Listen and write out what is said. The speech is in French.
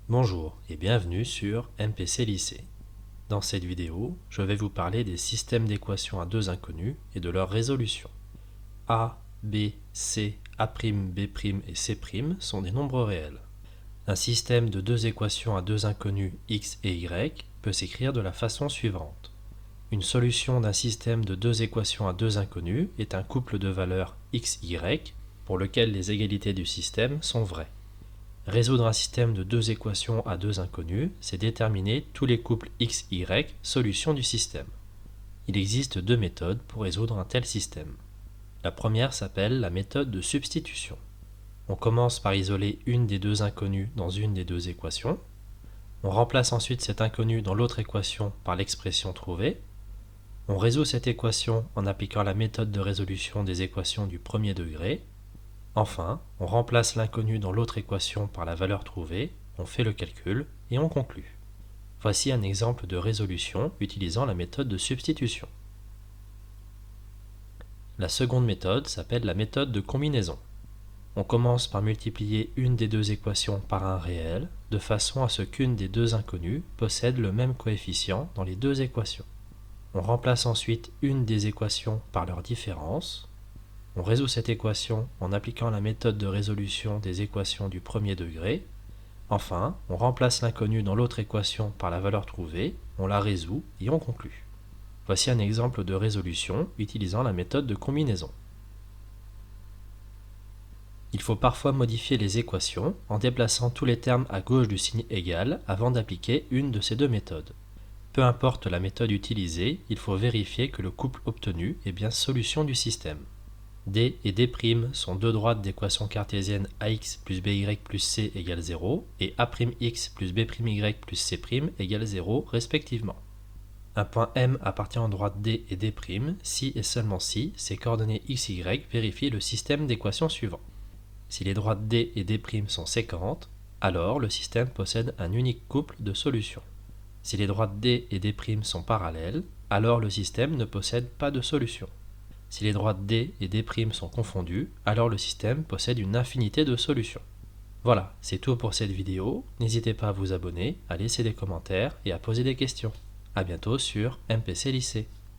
Bonjour et bienvenue sur MPC Lycée. Dans cette vidéo, je vais vous parler des systèmes d'équations à deux inconnus et de leur résolution. A, B, C, A', B' et C' sont des nombres réels. Un système de deux équations à deux inconnus x et y peut s'écrire de la façon suivante. Une solution d'un système de deux équations à deux inconnus est un couple de valeurs x, y pour lequel les égalités du système sont vraies. Résoudre un système de deux équations à deux inconnus, c'est déterminer tous les couples x, y, solutions du système. Il existe deux méthodes pour résoudre un tel système. La première s'appelle la méthode de substitution. On commence par isoler une des deux inconnues dans une des deux équations. On remplace ensuite cette inconnue dans l'autre équation par l'expression trouvée. On résout cette équation en appliquant la méthode de résolution des équations du premier degré. Enfin, on remplace l'inconnu dans l'autre équation par la valeur trouvée, on fait le calcul et on conclut. Voici un exemple de résolution utilisant la méthode de substitution. La seconde méthode s'appelle la méthode de combinaison. On commence par multiplier une des deux équations par un réel, de façon à ce qu'une des deux inconnues possède le même coefficient dans les deux équations. On remplace ensuite une des équations par leur différence. On résout cette équation en appliquant la méthode de résolution des équations du premier degré. Enfin, on remplace l'inconnu dans l'autre équation par la valeur trouvée, on la résout et on conclut. Voici un exemple de résolution utilisant la méthode de combinaison. Il faut parfois modifier les équations en déplaçant tous les termes à gauche du signe égal avant d'appliquer une de ces deux méthodes. Peu importe la méthode utilisée, il faut vérifier que le couple obtenu est bien solution du système. D et D' sont deux droites d'équation cartésienne AX plus BY plus C égale 0 et A'X plus B'Y plus C' égale 0 respectivement. Un point M appartient aux droites D et D', si et seulement si ces coordonnées x, y vérifient le système d'équations suivant. Si les droites D et D' sont séquentes, alors le système possède un unique couple de solutions. Si les droites D et D' sont parallèles, alors le système ne possède pas de solution. Si les droites D et D' sont confondues, alors le système possède une infinité de solutions. Voilà, c'est tout pour cette vidéo. N'hésitez pas à vous abonner, à laisser des commentaires et à poser des questions. A bientôt sur MPC Lycée.